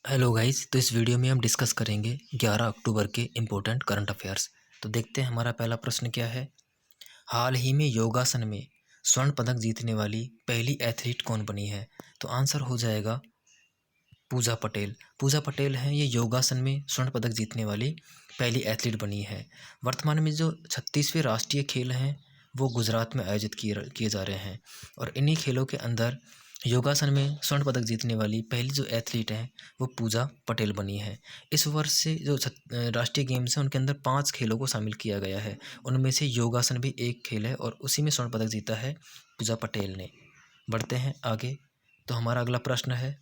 Hello guys. तो इस video में हम डिस्कस करेंगे 11 अक्टूबर के इम्पोर्टेंट करंट अफेयर्स। तो देखते हैं हमारा पहला प्रश्न क्या है। हाल ही में योगासन में स्वर्ण पदक जीतने वाली पहली एथलीट कौन बनी है? तो आंसर हो जाएगा पूजा पटेल। पूजा पटेल हैं ये योगासन में स्वर्ण पदक जीतने वाली पहली एथलीट बनी है। वर्तमान में जो 36वें राष्ट्रीय खेल हैं वो गुजरात में आयोजित किए जा रहे हैं और इन्हीं खेलों के अंदर योगासन में स्वर्ण पदक जीतने वाली पहली जो एथलीट हैं वो पूजा पटेल बनी है। इस वर्ष से जो राष्ट्रीय गेम्स हैं उनके अंदर 5 खेलों को शामिल किया गया है। उनमें से योगासन भी एक खेल है और उसी में स्वर्ण पदक जीता है पूजा पटेल ने। बढ़ते हैं आगे। तो हमारा अगला प्रश्न है,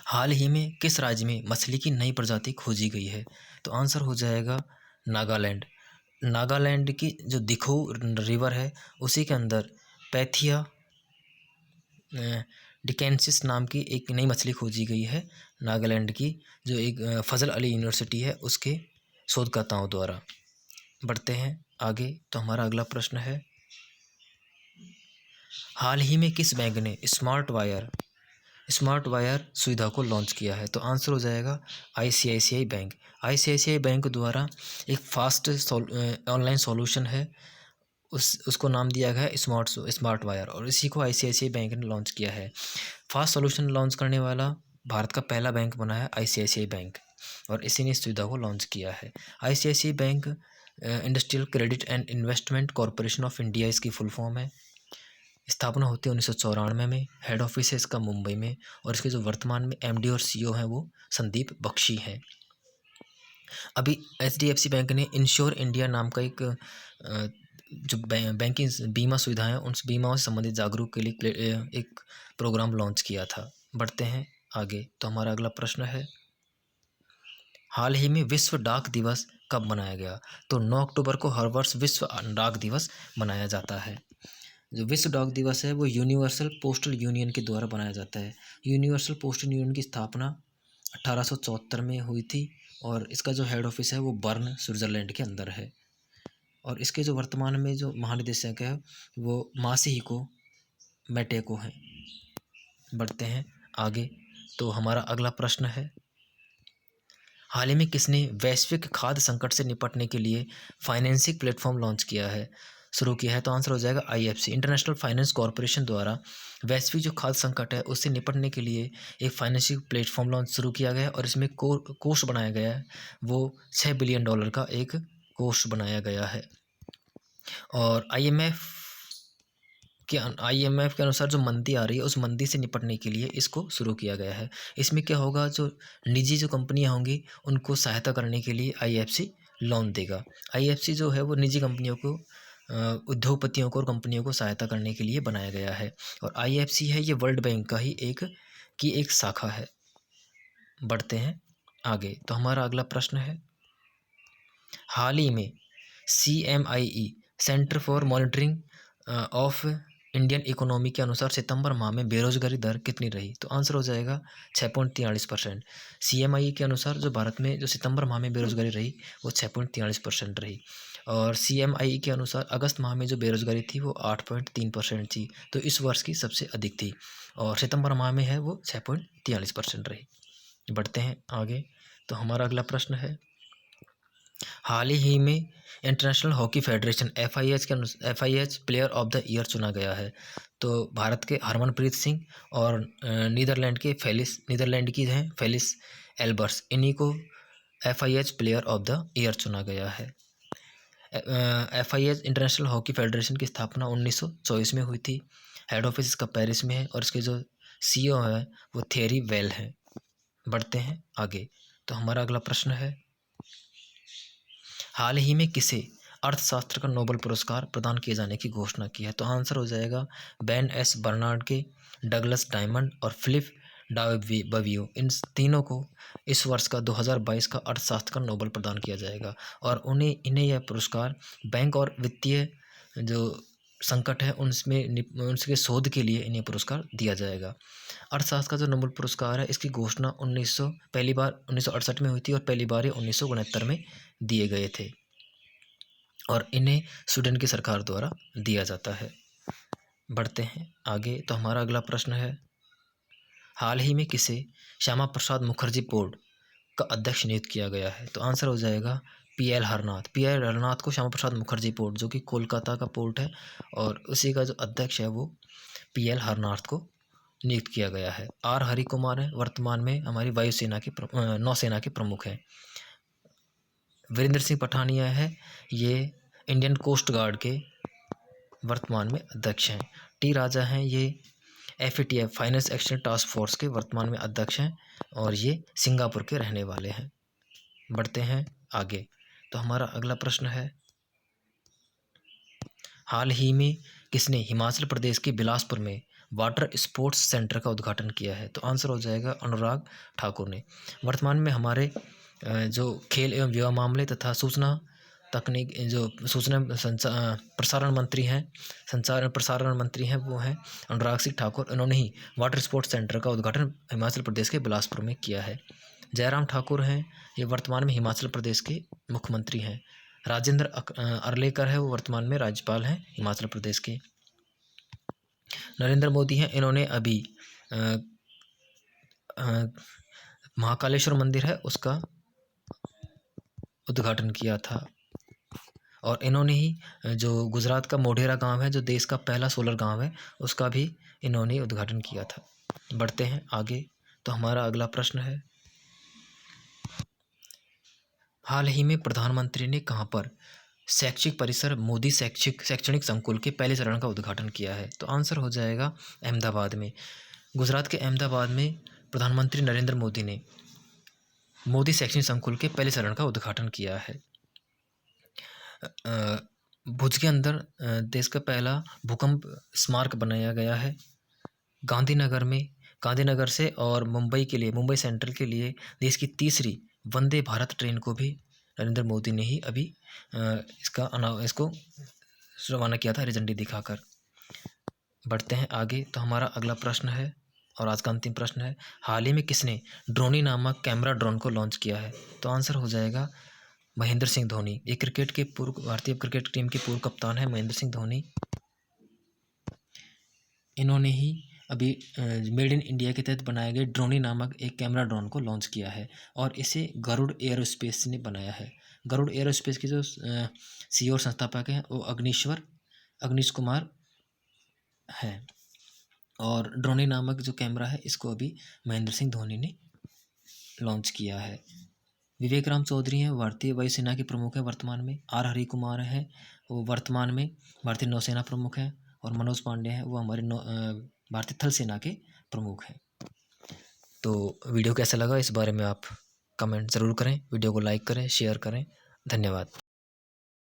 हाल ही में किस राज्य में मछली की नई प्रजाति खोजी गई है? तो आंसर हो जाएगा नागालैंड। नागालैंड की जो दिखो रिवर है उसी के अंदर पैथिया डिकेंसिस नाम की एक नई मछली खोजी गई है। नागालैंड की जो एक फजल अली यूनिवर्सिटी है उसके शोधकर्ताओं द्वारा। बढ़ते हैं आगे। तो हमारा अगला प्रश्न है, हाल ही में किस बैंक ने स्मार्ट वायर सुविधा को लॉन्च किया है? तो आंसर हो जाएगा आईसीआईसीआई बैंक। आईसीआईसीआई बैंक द्वारा एक फास्ट ऑनलाइन सॉल्यूशन है, उसको नाम दिया गया है स्मार्ट वायर और इसी को आईसीआईसीआई बैंक ने लॉन्च किया है। फास्ट सॉल्यूशन लॉन्च करने वाला भारत का पहला बैंक बना है आईसीआईसीआई बैंक और इसी ने इस सुविधा को लॉन्च किया है। ICICI bank industrial credit and investment corporation of India इसकी फुल फॉर्म है। स्थापना होती है 1994 में। हेड ऑफिस है इसका मुंबई में और इसके जो वर्तमान में एमडी और सीईओ हैं वो संदीप बख्शी हैं। अभी एचडीएफसी बैंक ने इंश्योर इंडिया नाम का एक जो बैंकिंग बीमा सुविधा है उन बीमाओं से संबंधित जागरूक के लिए एक प्रोग्राम लॉन्च किया था। बढ़ते हैं आगे। तो हमारा अगला प्रश्न है, हाल ही में विश्व डाक दिवस कब मनाया गया? तो 9 अक्टूबर को हर वर्ष विश्व डाक दिवस मनाया जाता है। जो विश्व डाक दिवस है वो यूनिवर्सल पोस्टल यूनियन के द्वारा बनाया जाता है। यूनिवर्सल पोस्टल यूनियन की स्थापना 1874 में हुई थी और इसका जो हेड ऑफिस है वो बर्न स्विट्ज़रलैंड के अंदर है और इसके जो वर्तमान में जो महानिदेशक है वो मासिहिको मेटेको हैं। बढ़ते हैं आगे। तो हमारा अगला प्रश्न है, हाल ही में किसने वैश्विक खाद्य संकट से निपटने के लिए फाइनेंसिंग प्लेटफॉर्म लॉन्च किया है, शुरू किया है? तो आंसर हो जाएगा आईएफसी, इंटरनेशनल फाइनेंस कॉरपोरेशन द्वारा वैश्विक जो खाद्य संकट है उससे निपटने के लिए एक फाइनेंसिंग प्लेटफॉर्म लॉन्च शुरू किया गया है और इसमें कोष बनाया गया है। वो $6 बिलियन का एक कोष बनाया गया है और आईएमएफ के अनुसार जो मंदी आ रही है उस मंदी से निपटने के लिए इसको शुरू किया गया है। इसमें क्या होगा, जो निजी जो कंपनियां होंगी उनको सहायता करने के लिए आईएफसी लोन देगा। आईएफसी जो है वो निजी कंपनियों को उद्योगपतियों को और कंपनियों को सहायता करने के लिए बनाया गया है और आईएफसी है ये वर्ल्ड बैंक का ही एक शाखा है। बढ़ते हैं आगे। तो हमारा अगला प्रश्न है, हाल ही में CMIE centre for monitoring of Indian economy के अनुसार सितंबर माह में बेरोजगारी दर कितनी रही? तो आंसर हो जाएगा 6.43%। CMIE के अनुसार जो भारत में जो सितंबर माह में बेरोजगारी रही वो 6.43% रही और CMIE के अनुसार अगस्त माह में जो बेरोजगारी थी वो 8.3% थी, तो इस वर्ष की सबसे अधिक थी और सितंबर माह में है वो 6.43% रही। बढ़ते हैं आगे। तो हमारा अगला प्रश्न है, हाल ही में international hockey federation FIH player of the year चुना गया है। तो भारत के हरमनप्रीत सिंह और नीदरलैंड की हैं फेलिस एल्बर्स, इन्हीं को FIH player of the year चुना गया है। FIH इंटरनेशनल हॉकी फेडरेशन की स्थापना 1924 में हुई थी। हेड ऑफिस इसका पेरिस में है और इसके जो CEO है वो थेरी वेल हैं। बढ़ते हैं आगे। तो हमारा अगला प्रश्न है, हाल ही में किसे अर्थशास्त्र का नोबेल पुरस्कार प्रदान किए जाने की घोषणा की है? तो आंसर हो जाएगा बेन एस बर्नार्ड के, डगलस डायमंड और फिलिप डावियो, इन तीनों को इस वर्ष का 2022 का अर्थशास्त्र का नोबेल प्रदान किया जाएगा और इन्हें यह पुरस्कार बैंक और वित्तीय जो संकट है उनके शोध के लिए इन्हें पुरस्कार दिया जाएगा। अर्थशास्त्र का जो नोबेल पुरस्कार है इसकी घोषणा पहली बार 1968 में हुई थी और पहली बार ये 1969 में दिए गए थे और इन्हें स्वीडन की सरकार द्वारा दिया जाता है। बढ़ते हैं आगे। तो हमारा अगला प्रश्न है, हाल ही में किसे श्यामा प्रसाद मुखर्जी बोर्ड का अध्यक्ष नियुक्त किया गया है? तो आंसर हो जाएगा पीएल हरनाथ। पीएल हरनाथ को श्यामा प्रसाद मुखर्जी बोर्ड, जो कि कोलकाता का पोर्ट है, और उसी का जो अध्यक्ष है वो पीएल हरनाथ को नियुक्त किया गया है। आर हरि कुमार है, वर्तमान में हमारी वायुसेना के नौसेना के प्रमुख हैं। वीरेंद्र सिंह पठानिया है, ये इंडियन कोस्ट गार्ड के वर्तमान में अध्यक्ष हैं। टी राजा हैं, ये FATF finance action task force के वर्तमान में अध्यक्ष हैं, और ये सिंगापुर के रहने वाले हैं। बढ़ते हैं आगे। तो हमारा अगला प्रश्न है, हाल ही में किसने हिमाचल प्रदेश के बिलासपुर में वाटर स्पोर्ट्स सेंटर का उद्घाटन किया है? तो आंसर हो जाएगा अनुराग ठाकुर ने। वर्तमान में हमारे जो खेल एवं युवा मामले तथा सूचना तकनीक, जो सूचना प्रसारण मंत्री हैं, संचार प्रसारण मंत्री हैं, वो हैं अनुराग सिंह ठाकुर। इन्होंने ही वाटर स्पोर्ट्स सेंटर का उद्घाटन हिमाचल प्रदेश के बिलासपुर में किया है। जयराम ठाकुर हैं, ये वर्तमान में हिमाचल प्रदेश के मुख्यमंत्री हैं। राजेंद्र अर्लेकर है, वो वर्तमान में राज्यपाल हैं हिमाचल प्रदेश के। नरेंद्र मोदी हैं, इन्होंने अभी महाकालेश्वर मंदिर है उसका उद्घाटन किया था, और इन्होंने ही जो गुजरात का मोढेरा गांव है, जो देश का पहला सोलर गांव है, उसका भी इन्होंने उद्घाटन किया था। बढ़ते हैं आगे। तो हमारा अगला प्रश्न है, हाल ही में प्रधानमंत्री ने कहाँ पर शैक्षिक परिसर मोदी शैक्षणिक संकुल के पहले चरण का उद्घाटन किया है? तो आंसर हो जाएगा अहमदाबाद में। गुजरात के अहमदाबाद में प्रधानमंत्री नरेंद्र मोदी ने मोदी शैक्षणिक संकुल के पहले चरण का उद्घाटन किया है। भुज के अंदर देश का पहला भूकंप स्मारक बनाया गया है। गांधीनगर से और मुंबई के लिए, मुंबई सेंट्रल के लिए देश की तीसरी वंदे भारत ट्रेन को भी नरेंद्र मोदी ने ही अभी इसको रवाना किया था हरी झंडी दिखाकर। बढ़ते हैं आगे। तो हमारा अगला प्रश्न है, और आज का अंतिम प्रश्न है, हाल ही में किसने ड्रोनी नामक कैमरा ड्रोन को लॉन्च किया है? तो आंसर हो जाएगा महेंद्र सिंह धोनी। ये भारतीय क्रिकेट टीम के पूर्व कप्तान है महेंद्र सिंह धोनी। इन्होंने ही अभी मेड इन इंडिया के तहत बनाए गए ड्रोनी नामक एक कैमरा ड्रोन को लॉन्च किया है, और इसे गरुड़ एयरोस्पेस ने बनाया है। गरुड़ एयरोस्पेस के जो CEO और संस्थापक हैं वो अग्निश कुमार हैं, और ड्रोनी नामक जो कैमरा है इसको अभी महेंद्र सिंह धोनी ने लॉन्च किया है। विवेक राम चौधरी हैं, भारतीय वायुसेना के प्रमुख हैं वर्तमान में। आर हरि कुमार हैं, वो वर्तमान में भारतीय नौसेना प्रमुख हैं, और मनोज पांडे हैं, वो हमारे भारतीय थल सेना के प्रमुख हैं। तो वीडियो कैसा लगा इस बारे में आप कमेंट ज़रूर करें, वीडियो को लाइक करें, शेयर करें। धन्यवाद।